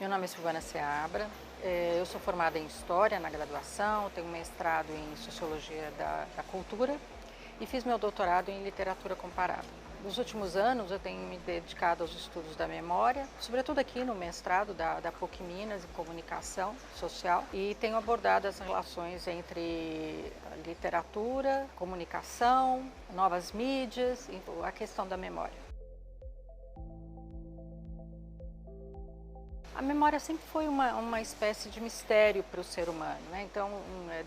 Meu nome é Silvana Seabra, eu sou formada em História na graduação, tenho um mestrado em Sociologia da Cultura e fiz meu doutorado em Literatura Comparada. Nos últimos anos eu tenho me dedicado aos estudos da memória, sobretudo aqui no mestrado da PUC Minas em Comunicação Social, e tenho abordado as relações entre literatura, comunicação, novas mídias e a questão da memória. A memória sempre foi uma espécie de mistério para o ser humano, né? Então,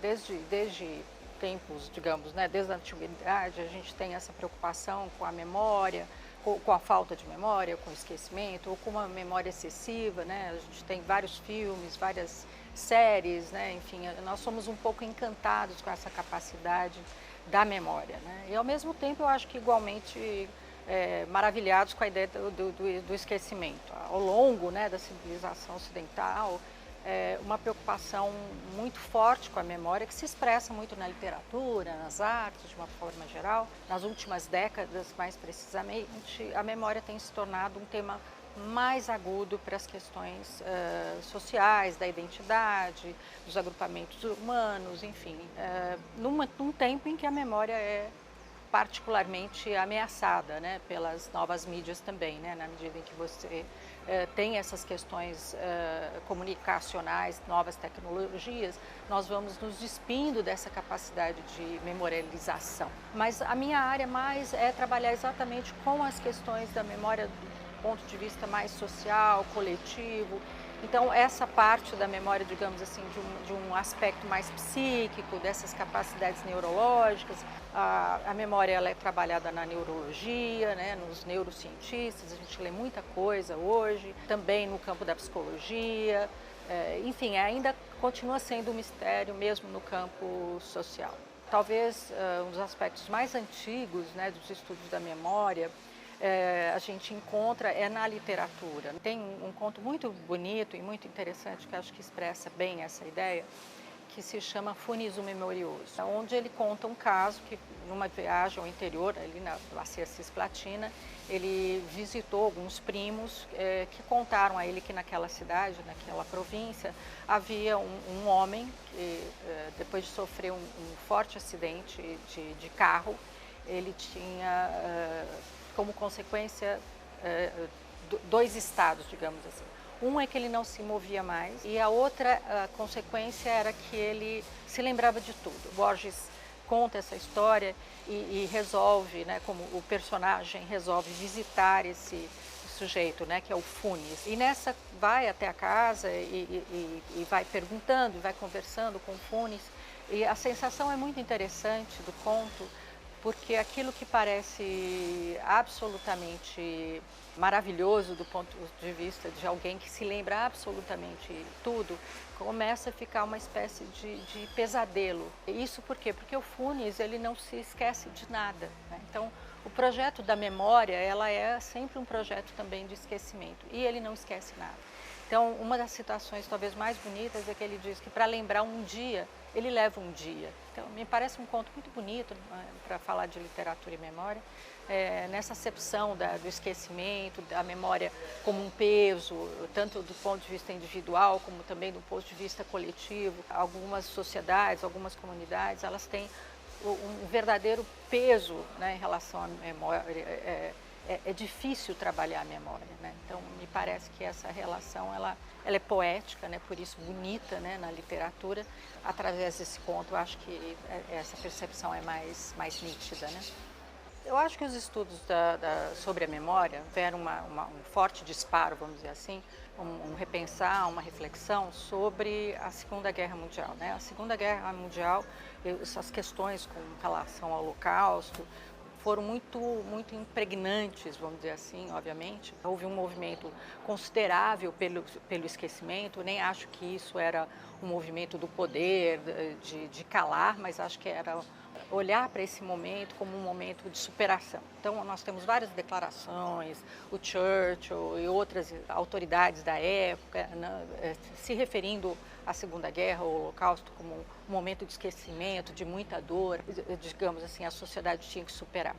desde tempos, digamos, né, desde a antiguidade, a gente tem essa preocupação com a memória, com a falta de memória, com o esquecimento, ou com uma memória excessiva, né? A gente tem vários filmes, várias séries, né? Enfim, nós somos um pouco encantados com essa capacidade da memória, né? E ao mesmo tempo eu acho que igualmente maravilhados com a ideia do esquecimento. Ao longo, né, da civilização ocidental, uma preocupação muito forte com a memória, que se expressa muito na literatura, nas artes, de uma forma geral. Nas últimas décadas, mais precisamente, a memória tem se tornado um tema mais agudo para as questões sociais, da identidade, dos agrupamentos humanos, enfim, num tempo em que a memória é particularmente ameaçada, né, pelas novas mídias também, né, na medida em que você tem essas questões comunicacionais, novas tecnologias, nós vamos nos despindo dessa capacidade de memorialização. Mas a minha área mais é trabalhar exatamente com as questões da memória do ponto de vista mais social, coletivo. Então, essa parte da memória, digamos assim, de um aspecto mais psíquico, dessas capacidades neurológicas, a memória ela é trabalhada na neurologia, né, nos neurocientistas, a gente lê muita coisa hoje, também no campo da psicologia, enfim, ainda continua sendo um mistério mesmo no campo social. Talvez um dos aspectos mais antigos, né, dos estudos da memória, a gente encontra na literatura. Tem um conto muito bonito e muito interessante que acho que expressa bem essa ideia, que se chama Funes o Memorioso, onde ele conta um caso que, numa viagem ao interior, ali na Bacia Cisplatina, ele visitou alguns primos que contaram a ele que naquela cidade, naquela província, havia um homem que, depois de sofrer um forte acidente de carro, ele tinha como consequência dois estados, digamos assim. Um é que ele não se movia mais e a outra consequência era que ele se lembrava de tudo. Borges conta essa história e resolve, né, como o personagem resolve visitar esse sujeito, né, que é o Funes. E nessa vai até a casa e vai perguntando, e vai conversando com o Funes. E a sensação é muito interessante do conto, porque aquilo que parece absolutamente maravilhoso do ponto de vista de alguém que se lembra absolutamente tudo, começa a ficar uma espécie de pesadelo. Isso por quê? Porque o Funes, ele não se esquece de nada, né? Então, o projeto da memória, ela é sempre um projeto também de esquecimento, e ele não esquece nada. Então, uma das citações talvez mais bonitas é que ele diz que para lembrar um dia, ele leva um dia. Então, me parece um conto muito bonito para falar de literatura e memória, nessa acepção do esquecimento, da memória como um peso, tanto do ponto de vista individual, como também do ponto de vista coletivo. Algumas sociedades, algumas comunidades, elas têm um verdadeiro peso, né, em relação à memória. É difícil trabalhar a memória, né? Então, me parece que essa relação ela é poética, né? Por isso bonita, né, na literatura. Através desse conto, eu acho que essa percepção é mais nítida, né? Eu acho que os estudos sobre a memória tiveram um forte disparo, vamos dizer assim, um repensar, uma reflexão sobre a Segunda Guerra Mundial, né? A Segunda Guerra Mundial, essas questões com relação ao Holocausto, foram muito impregnantes, vamos dizer assim, obviamente. Houve um movimento considerável pelo esquecimento, nem acho que isso era um movimento do poder, de calar, mas acho que era olhar para esse momento como um momento de superação. Então, nós temos várias declarações, o Churchill e outras autoridades da época, né, se referindo à Segunda Guerra, ao Holocausto, como um momento de esquecimento, de muita dor, digamos assim, a sociedade tinha que superar.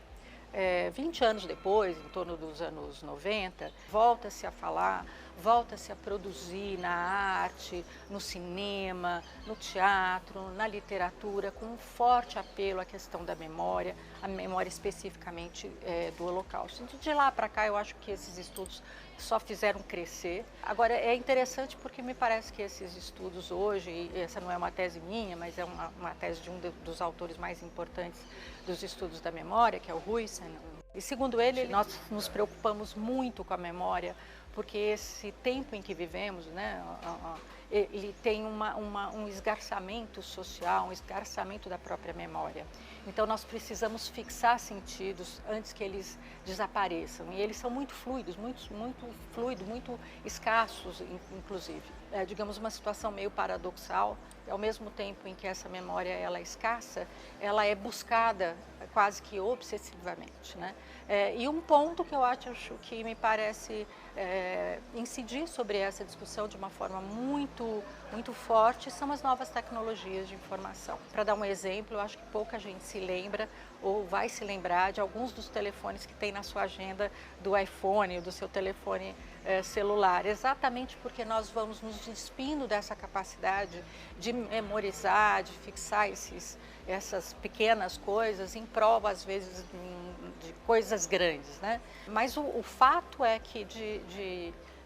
20 anos depois, em torno dos anos 90, volta-se a falar, volta-se a produzir na arte, no cinema, no teatro, na literatura, com um forte apelo à questão da memória, a memória especificamente do Holocausto. Então, de lá para cá, eu acho que esses estudos só fizeram crescer. Agora, é interessante porque me parece que esses estudos hoje, e essa não é uma tese minha, mas é uma tese de dos autores mais importantes dos estudos da memória, que é o Huyssen, e segundo ele, nós nos preocupamos muito com a memória, porque esse tempo em que vivemos, né, ele tem um esgarçamento social, um esgarçamento da própria memória. Então nós precisamos fixar sentidos antes que eles desapareçam. E eles são muito fluidos, muito escassos, inclusive. Digamos, uma situação meio paradoxal, ao mesmo tempo em que essa memória ela é escassa, ela é buscada quase que obsessivamente, né? E um ponto que eu acho que me parece incidir sobre essa discussão de uma forma muito forte são as novas tecnologias de informação. Para dar um exemplo, eu acho que pouca gente se lembra ou vai se lembrar de alguns dos telefones que tem na sua agenda do iPhone, do seu telefone celular, exatamente porque nós vamos nos despindo dessa capacidade de memorizar, de fixar essas pequenas coisas em prol, às vezes, de coisas grandes, né? Mas o fato é que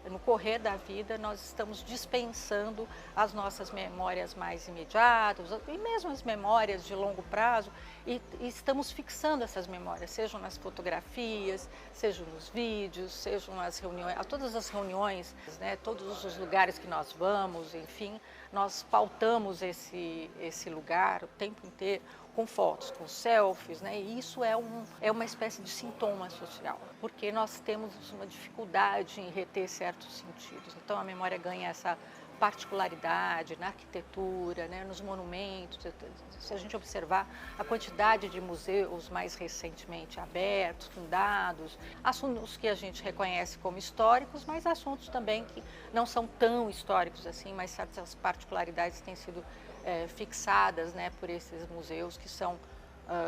no correr da vida nós estamos dispensando as nossas memórias mais imediatas e mesmo as memórias de longo prazo e estamos fixando essas memórias, sejam nas fotografias, sejam nos vídeos, sejam nas reuniões, todas as reuniões, né, todos os lugares que nós vamos, enfim, nós pautamos esse lugar o tempo inteiro com fotos, com selfies, né? E isso é uma espécie de sintoma social, porque nós temos uma dificuldade em reter certos sentidos. Então a memória ganha essa particularidade na arquitetura, né, nos monumentos. Se a gente observar a quantidade de museus mais recentemente abertos, fundados, assuntos que a gente reconhece como históricos, mas assuntos também que não são tão históricos assim, mas certas particularidades têm sido fixadas, né, por esses museus que são,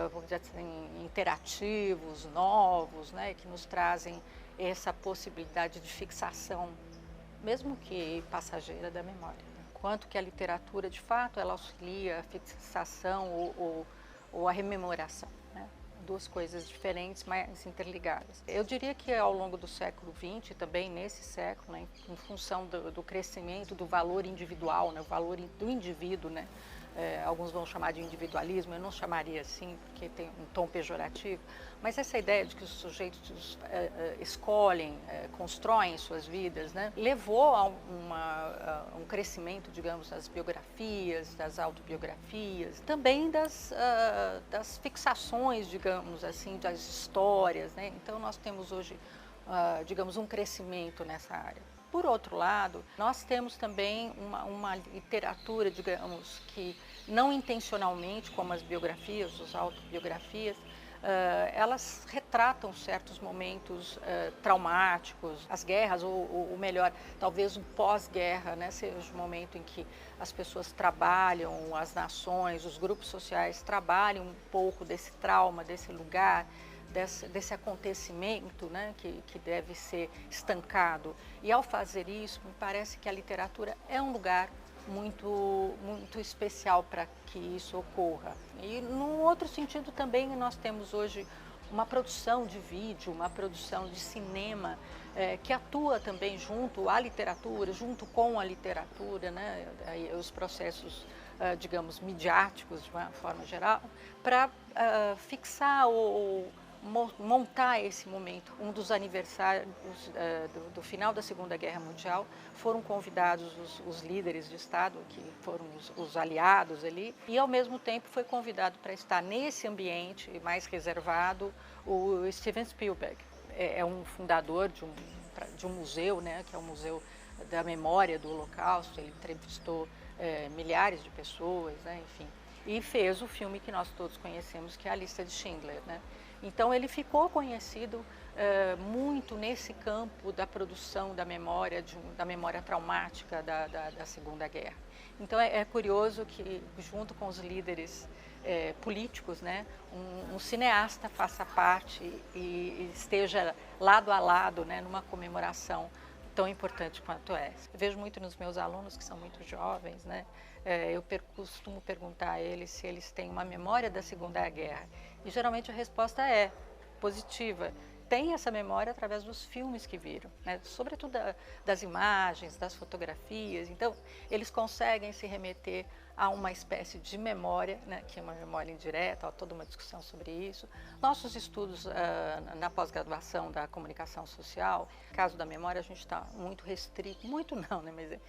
vamos dizer assim, interativos, novos, né, que nos trazem essa possibilidade de fixação, mesmo que passageira, da memória. Quanto que a literatura, de fato, ela auxilia a fixação ou a rememoração, né? Duas coisas diferentes, mas interligadas. Eu diria que ao longo do século XX, também nesse século, né, em função do crescimento do valor individual, né, o valor do indivíduo, né, alguns vão chamar de individualismo, eu não chamaria assim, porque tem um tom pejorativo, mas essa ideia de que os sujeitos escolhem, constroem suas vidas, né, levou a um crescimento, digamos, das biografias, das autobiografias, também das fixações, digamos assim, das histórias, né? Então nós temos hoje, digamos, um crescimento nessa área. Por outro lado, nós temos também uma literatura, digamos, que não intencionalmente, como as biografias, as autobiografias, elas retratam certos momentos traumáticos, as guerras, ou melhor, talvez o pós-guerra, né, seja o momento em que as pessoas trabalham, as nações, os grupos sociais trabalham um pouco desse trauma, desse lugar, desse acontecimento, né, que deve ser estancado. E ao fazer isso, me parece que a literatura é um lugar muito especial para que isso ocorra. E num outro sentido também nós temos hoje uma produção de vídeo, uma produção de cinema que atua também junto à literatura, junto com a literatura, né, os processos, digamos, midiáticos de uma forma geral, para fixar ou montar esse momento. Um dos aniversários do final da Segunda Guerra Mundial foram convidados os líderes de Estado, que foram os aliados ali, e ao mesmo tempo foi convidado para estar nesse ambiente mais reservado o Steven Spielberg. É um fundador de um museu, né, que é o Museu da Memória do Holocausto. Ele entrevistou milhares de pessoas, né, enfim, e fez o filme que nós todos conhecemos, que é A Lista de Schindler, né? Então ele ficou conhecido muito nesse campo da produção da memória, da memória traumática da Segunda Guerra. Então é curioso que, junto com os líderes políticos, né, um cineasta faça parte e esteja lado a lado, né, numa comemoração tão importante quanto essa. Eu vejo muito nos meus alunos, que são muito jovens, né, eu costumo perguntar a eles se eles têm uma memória da Segunda Guerra. E geralmente a resposta é positiva. Tem essa memória através dos filmes que viram, né? Sobretudo das imagens, das fotografias. Então, eles conseguem se remeter a uma espécie de memória, né? Que é uma memória indireta, há toda uma discussão sobre isso. Nossos estudos na pós-graduação da comunicação social, no caso da memória, a gente está muito restrito, muito não, né? Mas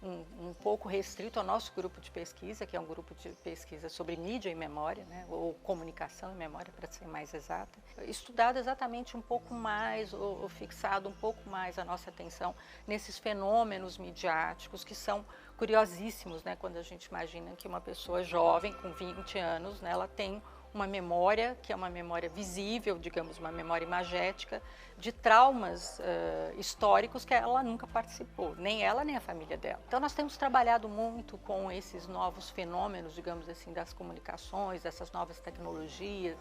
um pouco restrito ao nosso grupo de pesquisa, que é um grupo de pesquisa sobre mídia e memória, né, ou comunicação e memória, para ser mais exata, estudado exatamente um pouco mais, ou fixado um pouco mais a nossa atenção nesses fenômenos midiáticos que são curiosíssimos, né, quando a gente imagina que uma pessoa jovem, com 20 anos, né, ela tem uma memória, que é uma memória visível, digamos, uma memória imagética, de traumas históricos que ela nunca participou, nem ela nem a família dela. Então nós temos trabalhado muito com esses novos fenômenos, digamos assim, das comunicações, dessas novas tecnologias,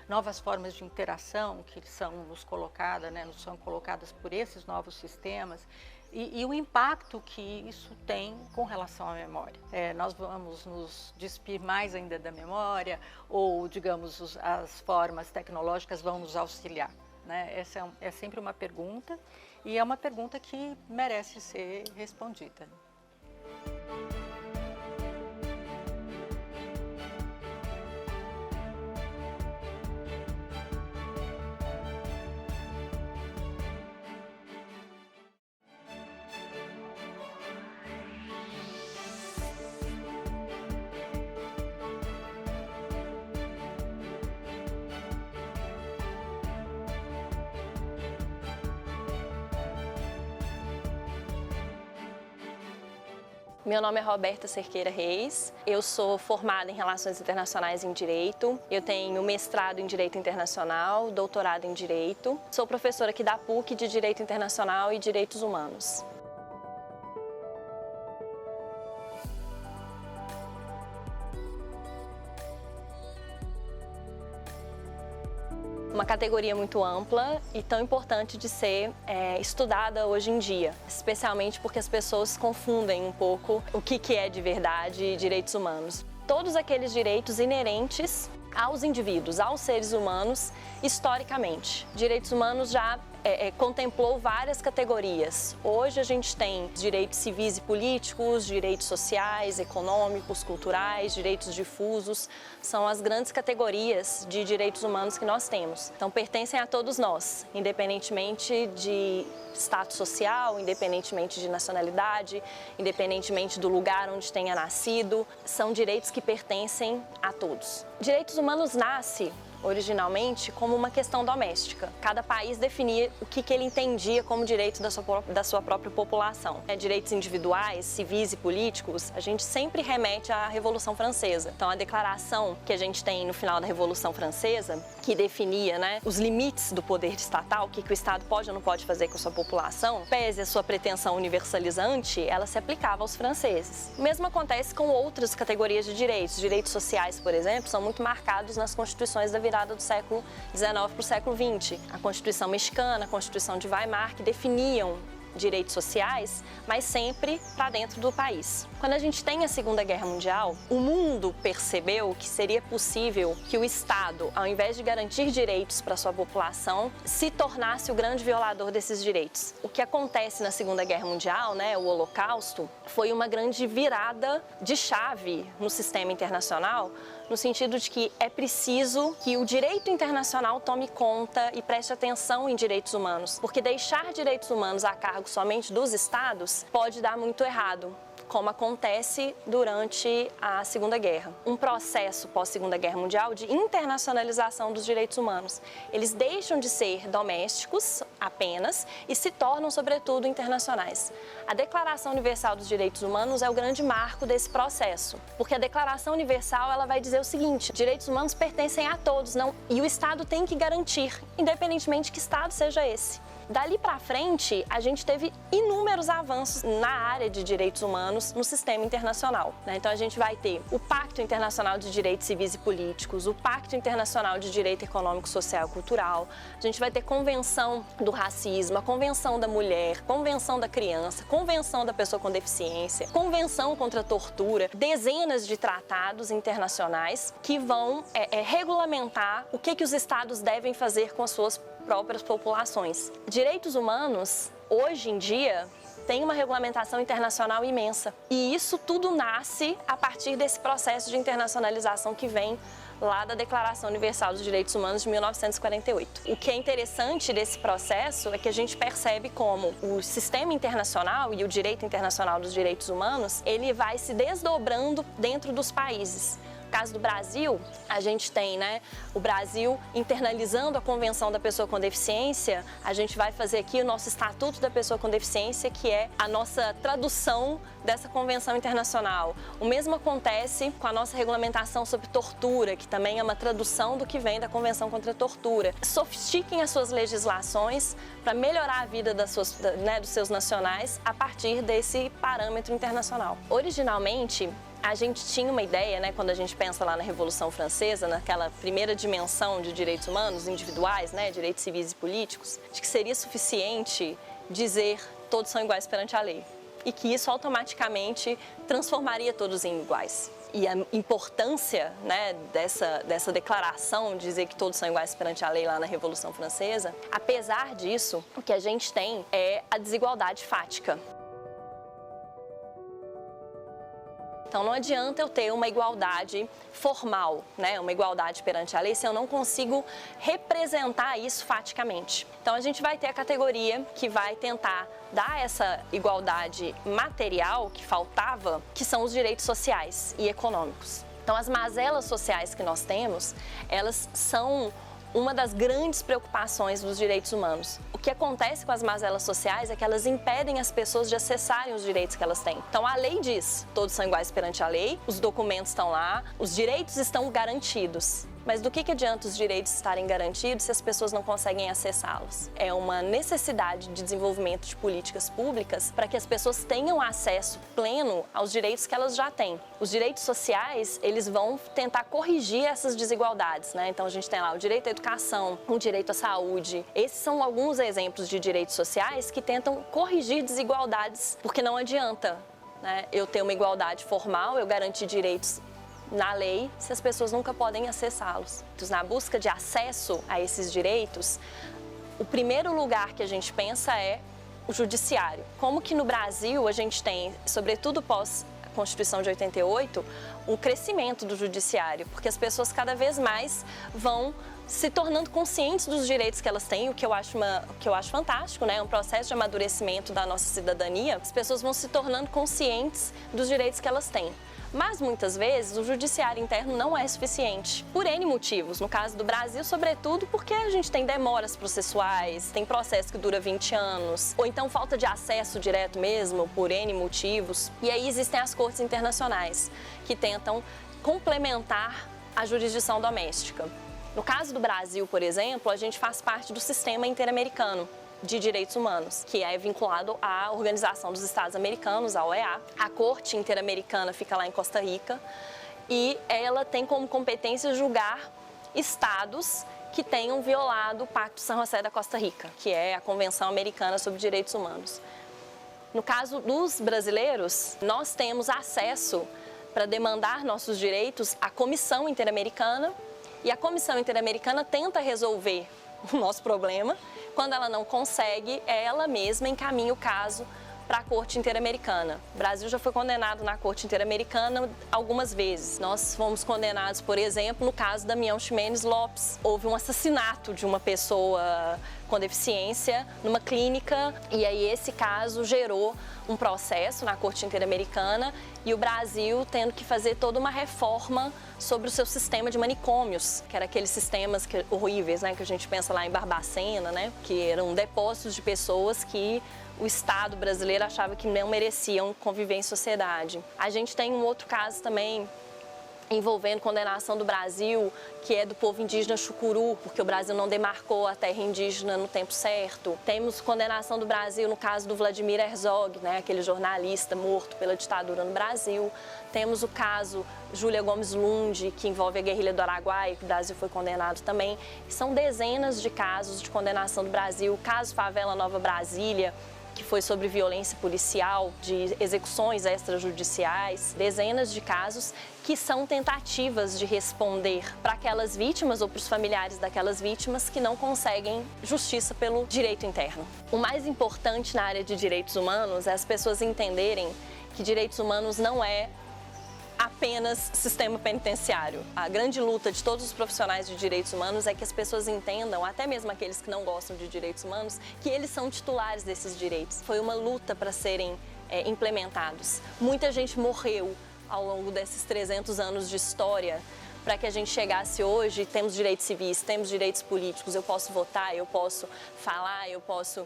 novas formas de interação que são nos colocadas, né, são colocadas por esses novos sistemas. E o impacto que isso tem com relação à memória. Nós vamos nos despir mais ainda da memória ou, digamos, as formas tecnológicas vão nos auxiliar, né? Essa é sempre uma pergunta e é uma pergunta que merece ser respondida. Meu nome é Roberta Cerqueira Reis, eu sou formada em Relações Internacionais em Direito, eu tenho mestrado em Direito Internacional, doutorado em Direito, sou professora aqui da PUC de Direito Internacional e Direitos Humanos. Uma categoria muito ampla e tão importante de ser estudada hoje em dia, especialmente porque as pessoas confundem um pouco o que é de verdade direitos humanos. Todos aqueles direitos inerentes aos indivíduos, aos seres humanos, historicamente. Direitos humanos já contemplou várias categorias. Hoje a gente tem direitos civis e políticos, direitos sociais, econômicos, culturais, direitos difusos. São as grandes categorias de direitos humanos que nós temos. Então pertencem a todos nós, independentemente de status social, independentemente de nacionalidade, independentemente do lugar onde tenha nascido. São direitos que pertencem a todos. Direitos humanos nasce originalmente como uma questão doméstica. Cada país definia o que ele entendia como direito da sua própria população. Direitos individuais, civis e políticos, a gente sempre remete à Revolução Francesa. Então a declaração que a gente tem no final da Revolução Francesa, que definia, né, os limites do poder estatal, o que o Estado pode ou não pode fazer com a sua população, pese a sua pretensão universalizante, ela se aplicava aos franceses. O mesmo acontece com outras categorias de direitos. Direitos sociais, por exemplo, são muito marcados nas constituições da virada do século XIX para o século XX. A Constituição Mexicana, a Constituição de Weimar, que definiam direitos sociais, mas sempre para dentro do país. Quando a gente tem a Segunda Guerra Mundial, o mundo percebeu que seria possível que o Estado, ao invés de garantir direitos para sua população, se tornasse o grande violador desses direitos. O que acontece na Segunda Guerra Mundial, né, o Holocausto, foi uma grande virada de chave no sistema internacional, no sentido de que é preciso que o direito internacional tome conta e preste atenção em direitos humanos, porque deixar direitos humanos a cargo somente dos Estados pode dar muito errado, como acontece durante a Segunda Guerra. Um processo pós-Segunda Guerra Mundial de internacionalização dos direitos humanos. Eles deixam de ser domésticos apenas e se tornam, sobretudo, internacionais. A Declaração Universal dos Direitos Humanos é o grande marco desse processo, porque a Declaração Universal ela vai dizer o seguinte: direitos humanos pertencem a todos, não, e o Estado tem que garantir, independentemente de que Estado seja esse. Dali para frente, a gente teve inúmeros avanços na área de direitos humanos no sistema internacional, né? Então a gente vai ter o Pacto Internacional de Direitos Civis e Políticos, o Pacto Internacional de Direito Econômico, Social e Cultural, a gente vai ter Convenção do Racismo, a Convenção da Mulher, Convenção da Criança, Convenção da Pessoa com Deficiência, Convenção contra a Tortura, dezenas de tratados internacionais que vão regulamentar o que os estados devem fazer com as suas próprias populações. Direitos humanos, hoje em dia, tem uma regulamentação internacional imensa. E isso tudo nasce a partir desse processo de internacionalização que vem lá da Declaração Universal dos Direitos Humanos de 1948. O que é interessante desse processo é que a gente percebe como o sistema internacional e o direito internacional dos direitos humanos, ele vai se desdobrando dentro dos países. No caso do Brasil, a gente tem, né, o Brasil internalizando a Convenção da Pessoa com Deficiência. A gente vai fazer aqui o nosso Estatuto da Pessoa com Deficiência, que é a nossa tradução dessa Convenção Internacional. O mesmo acontece com a nossa regulamentação sobre tortura, que também é uma tradução do que vem da Convenção contra a Tortura. Sofistiquem as suas legislações para melhorar a vida dos seus nacionais a partir desse parâmetro internacional. Originalmente, a gente tinha uma ideia, né, quando a gente pensa lá na Revolução Francesa, naquela primeira dimensão de direitos humanos individuais, né, direitos civis e políticos, de que seria suficiente dizer todos são iguais perante a lei e que isso automaticamente transformaria todos em iguais. E a importância, né, dessa declaração, de dizer que todos são iguais perante a lei lá na Revolução Francesa, apesar disso, o que a gente tem é a desigualdade fática. Então não adianta eu ter uma igualdade formal, né, uma igualdade perante a lei, se eu não consigo representar isso faticamente. Então a gente vai ter a categoria que vai tentar dar essa igualdade material que faltava, que são os direitos sociais e econômicos. Então as mazelas sociais que nós temos, elas são uma das grandes preocupações dos direitos humanos. O que acontece com as mazelas sociais é que elas impedem as pessoas de acessarem os direitos que elas têm. Então a lei diz, todos são iguais perante a lei, os documentos estão lá, os direitos estão garantidos. Mas do que adianta os direitos estarem garantidos se as pessoas não conseguem acessá-los? É uma necessidade de desenvolvimento de políticas públicas para que as pessoas tenham acesso pleno aos direitos que elas já têm. Os direitos sociais, eles vão tentar corrigir essas desigualdades, né? Então a gente tem lá o direito à educação, o direito à saúde. Esses são alguns exemplos de direitos sociais que tentam corrigir desigualdades, porque não adianta, né, eu ter uma igualdade formal, eu garantir direitos na lei, se as pessoas nunca podem acessá-los. Na busca de acesso a esses direitos, o primeiro lugar que a gente pensa é o judiciário. Como que no Brasil a gente tem, sobretudo pós a Constituição de 88, um crescimento do judiciário, porque as pessoas cada vez mais vão se tornando conscientes dos direitos que elas têm, o que eu acho fantástico, né? É um processo de amadurecimento da nossa cidadania. As pessoas vão se tornando conscientes dos direitos que elas têm. Mas muitas vezes o judiciário interno não é suficiente, por N motivos. No caso do Brasil, sobretudo porque a gente tem demoras processuais, tem processo que dura 20 anos, ou então falta de acesso direto mesmo, por N motivos. E aí existem as cortes internacionais, que tentam complementar a jurisdição doméstica. No caso do Brasil, por exemplo, a gente faz parte do sistema interamericano de direitos humanos, que é vinculado à Organização dos Estados Americanos, a OEA. A Corte Interamericana fica lá em Costa Rica e ela tem como competência julgar estados que tenham violado o Pacto San José da Costa Rica, que é a Convenção Americana sobre Direitos Humanos. No caso dos brasileiros, nós temos acesso para demandar nossos direitos à Comissão Interamericana e a Comissão Interamericana tenta resolver o nosso problema. Quando ela não consegue, ela mesma encaminha o caso para a Corte Interamericana. O Brasil já foi condenado na Corte Interamericana algumas vezes. Nós fomos condenados, por exemplo, no caso da Damião Ximenes Lopes. Houve um assassinato de uma pessoa com deficiência numa clínica e aí esse caso gerou um processo na Corte Interamericana e o Brasil tendo que fazer toda uma reforma sobre o seu sistema de manicômios, que eram aqueles sistemas horríveis, né, que a gente pensa lá em Barbacena, né, que eram depósitos de pessoas que o Estado brasileiro achava que não mereciam conviver em sociedade. A gente tem um outro caso também envolvendo condenação do Brasil, que é do povo indígena Chucuru, porque o Brasil não demarcou a terra indígena no tempo certo. Temos condenação do Brasil no caso do Vladimir Herzog, né, aquele jornalista morto pela ditadura no Brasil. Temos o caso Júlia Gomes Lund, que envolve a guerrilha do Araguaia, que o Brasil foi condenado também. São dezenas de casos de condenação do Brasil. O caso Favela Nova Brasília, que foi sobre violência policial, de execuções extrajudiciais, dezenas de casos que são tentativas de responder para aquelas vítimas ou para os familiares daquelas vítimas que não conseguem justiça pelo direito interno. O mais importante na área de direitos humanos é as pessoas entenderem que direitos humanos não é apenas sistema penitenciário. A grande luta de todos os profissionais de direitos humanos é que as pessoas entendam, até mesmo aqueles que não gostam de direitos humanos, que eles são titulares desses direitos. Foi uma luta para serem implementados. Muita gente morreu ao longo desses 300 anos de história para que a gente chegasse hoje, temos direitos civis, temos direitos políticos, eu posso votar, eu posso falar, eu posso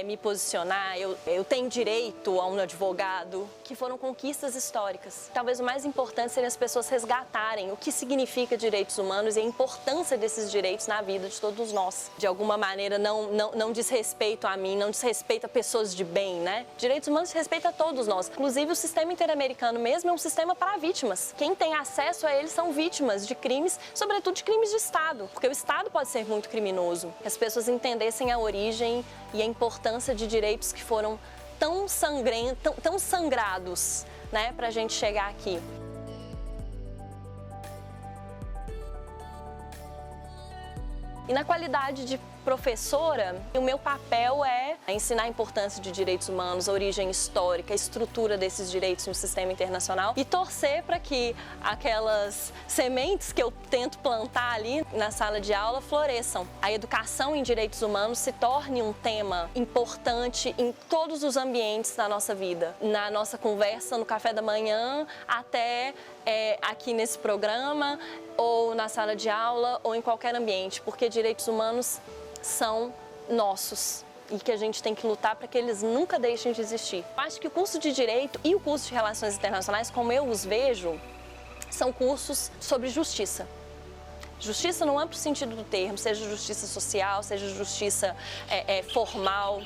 me posicionar, eu tenho direito a um advogado, que foram conquistas históricas. Talvez o mais importante seria as pessoas resgatarem o que significa direitos humanos e a importância desses direitos na vida de todos nós. De alguma maneira, não diz respeito a mim, não diz respeito a pessoas de bem, né? Direitos humanos respeita a todos nós. Inclusive, o sistema interamericano mesmo é um sistema para vítimas. Quem tem acesso a ele são vítimas de crimes, sobretudo de crimes de Estado, porque o Estado pode ser muito criminoso. Que as pessoas entendessem a origem e a importância de direitos que foram tão sangrados, né, para a gente chegar aqui. E na qualidade de professora, o meu papel é ensinar a importância de direitos humanos, a origem histórica, a estrutura desses direitos no sistema internacional e torcer para que aquelas sementes que eu tento plantar ali na sala de aula floresçam. A educação em direitos humanos se torne um tema importante em todos os ambientes da nossa vida. Na nossa conversa no café da manhã, até aqui nesse programa, ou na sala de aula, ou em qualquer ambiente, porque direitos humanos são nossos e que a gente tem que lutar para que eles nunca deixem de existir. Eu acho que o curso de Direito e o curso de Relações Internacionais, como eu os vejo, são cursos sobre justiça. Justiça no amplo sentido do termo, seja justiça social, seja justiça formal.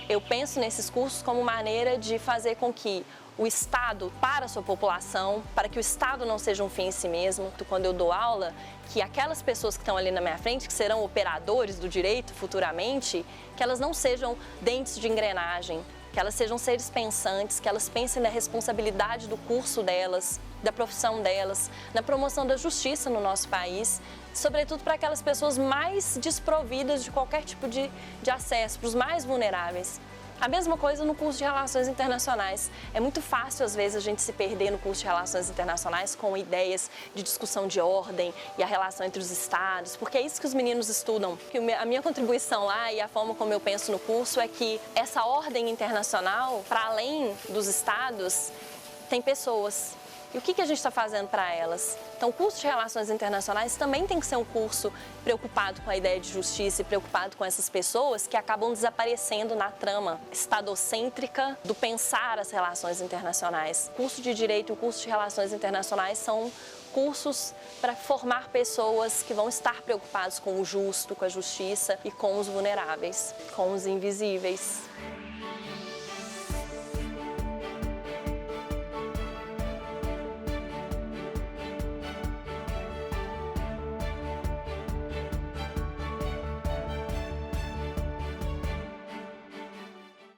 Eu penso nesses cursos como maneira de fazer com que o Estado, para a sua população, para que o Estado não seja um fim em si mesmo. Quando eu dou aula, que aquelas pessoas que estão ali na minha frente, que serão operadores do direito futuramente, que elas não sejam dentes de engrenagem, que elas sejam seres pensantes, que elas pensem na responsabilidade do curso delas, da profissão delas, na promoção da justiça no nosso país, sobretudo para aquelas pessoas mais desprovidas de qualquer tipo de acesso, para os mais vulneráveis. A mesma coisa no curso de Relações Internacionais. É muito fácil, às vezes, a gente se perder no curso de Relações Internacionais com ideias de discussão de ordem e a relação entre os estados, porque é isso que os meninos estudam. A minha contribuição lá e a forma como eu penso no curso é que essa ordem internacional, para além dos estados, tem pessoas. E o que a gente está fazendo para elas? Então, o curso de Relações Internacionais também tem que ser um curso preocupado com a ideia de justiça e preocupado com essas pessoas que acabam desaparecendo na trama estadocêntrica do pensar as relações internacionais. O curso de Direito e o curso de Relações Internacionais são cursos para formar pessoas que vão estar preocupadas com o justo, com a justiça e com os vulneráveis, com os invisíveis.